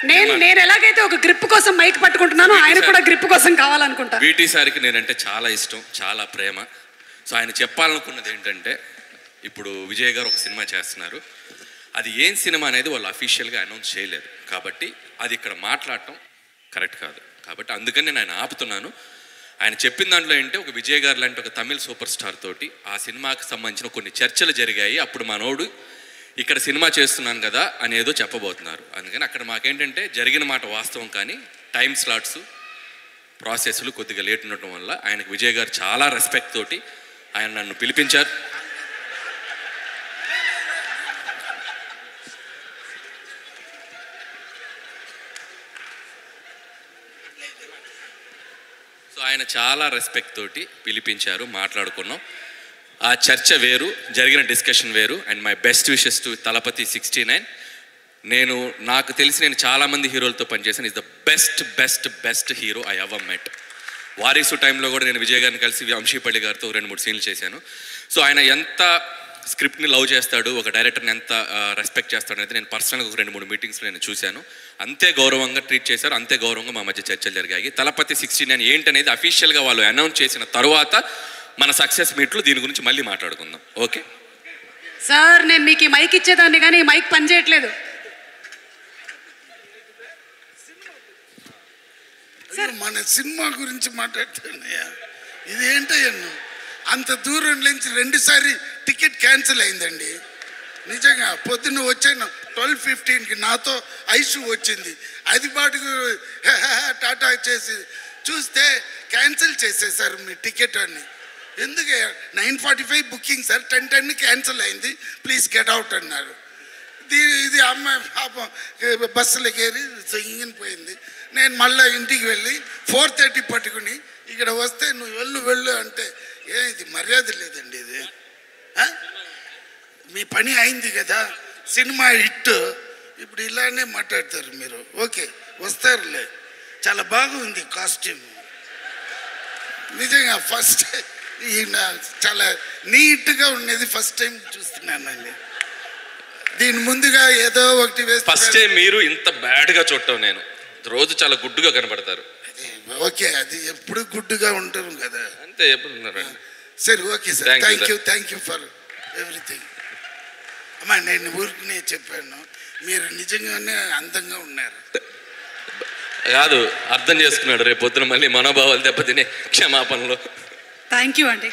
నేను ఎలాగైతే ఒక గ్రిప్ కోసం మైక్ పట్టుకుంటున్నానో ఆయన కూడా గ్రిప్ కోసం కావాలనుకుంటా. వీటీ సార్కి నేనంటే చాలా ఇష్టం, చాలా ప్రేమ. సో ఆయన చెప్పాలనుకున్నది ఏంటంటే, ఇప్పుడు విజయ్ గారు ఒక సినిమా చేస్తున్నారు, అది ఏం సినిమా అనేది వాళ్ళు అఫీషియల్గా అనౌన్స్ చేయలేదు కాబట్టి అది ఇక్కడ మాట్లాడటం కరెక్ట్ కాదు. కాబట్టి అందుకని నేను ఆయన ఆపుతున్నాను. ఆయన చెప్పిన దాంట్లో ఏంటంటే, ఒక విజయ్ గారు లాంటి ఒక తమిళ సూపర్ స్టార్ తోటి ఆ సినిమాకి సంబంధించిన కొన్ని చర్చలు జరిగాయి. అప్పుడు మనోడు ఇక్కడ సినిమా చేస్తున్నాను కదా అనేదో చెప్పబోతున్నారు. అందుకని అక్కడ మాకేంటంటే జరిగిన మాట వాస్తవం, కానీ టైం స్లాట్స్ ప్రాసెస్లు కొద్దిగా లేట్ ఉండటం వల్ల ఆయనకు విజయ్ గారు చాలా రెస్పెక్ట్ తోటి ఆయన నన్ను పిలిపించారు. సో ఆయన చాలా రెస్పెక్ట్ తోటి పిలిపించారు, మాట్లాడుకున్నాం. ఆ చర్చ వేరు, జరిగిన డిస్కషన్ వేరు. And my best wishes to Thalapathy 69. నాకు తెలిసి నేను చాలామంది హీరోలతో పనిచేశాను. Is the best best best hero I ever met. Varisu టైంలో కూడా నేను విజయ్ గారిని కలిసి వంశీపల్లి గారితో 2-3 సీన్లు చేశాను. సో ఆయన ఎంత స్క్రిప్ట్ని లవ్ చేస్తాడు, ఒక డైరెక్టర్ని ఎంత రెస్పెక్ట్ చేస్తాడు అనేది నేను పర్సనల్గా ఒక 2-3 మీటింగ్స్లో నేను చూశాను. అంతే గౌరవంగా ట్రీట్ చేశారు, అంతే గౌరవంగా మా మధ్య చర్చలు జరిగాయి. తలపతి 69 ఏంటనేది అఫీషియల్గా వాళ్ళు అనౌన్స్ చేసిన తర్వాత మన సక్సెస్ మీట్లో దీని గురించి మళ్ళీ మాట్లాడుకుందాం. ఓకే సార్, నేను మీకు ఈ మైక్ ఇచ్చేదాన్ని కానీ ఈ మైక్ పనిచేయట్లేదు. మన సినిమా గురించి మాట్లాడుతున్నాయా? ఇదేంటయ్యా, అంత దూరం నుంచి 2సారి టికెట్ క్యాన్సిల్ అయిందండి. నిజంగా పొద్దున్న వచ్చాను 12:15కి, నాతో ఐషు వచ్చింది. అది పాటుకు టాటా చేసి చూస్తే క్యాన్సిల్ చేసేసారు మీ టికెట్ అని. ఎందుకు 9:45 బుకింగ్ సార్, 10:10 క్యాన్సిల్ అయింది, ప్లీజ్ గెట్ అవుట్ అన్నారు. ఇది అమ్మాయి పాపం బస్సులోకి ఏరి ఇంగిని పోయింది. నేను మళ్ళీ ఇంటికి వెళ్ళి 4:30 పట్టుకుని ఇక్కడ వస్తే నువ్వు వెళ్ళు అంటే, ఇది మర్యాద లేదండి. ఇది మీ పని అయింది కదా, సినిమా హిట్, ఇప్పుడు ఇలానే మాట్లాడతారు మీరు. ఓకే వస్తారులే, చాలా బాగుంది కాస్ట్యూమ్ నిజంగా. ఫస్ట్ చాలా నీట్గా ఉన్నది, ఫస్ట్ టైం చూస్తున్నానండి. దీని ముందుగా ఏదో ఒకటి వేస్తే ఫస్ట్ టైం మీరు ఇంత బ్యాడ్గా చూడటం, నేను రోజు చాలా గుడ్డుగా కనబడతారు. ఓకే, అది ఎప్పుడు గుడ్డుగా ఉంటారు కదా, అంతే ఎప్పుడు ఉన్నారండి. సరే okay sir, thank you for everything. అమ్మా నేను ఊరికి చెప్పాను, మీరు నిజంగానే అందంగా ఉన్నారు. కాదు, అర్థం చేసుకున్నాడు, రేపు పొద్దున మళ్ళీ మనోభావాలు దెబ్బతినే క్షమాపణలో. థ్యాంక్ యూ అండి.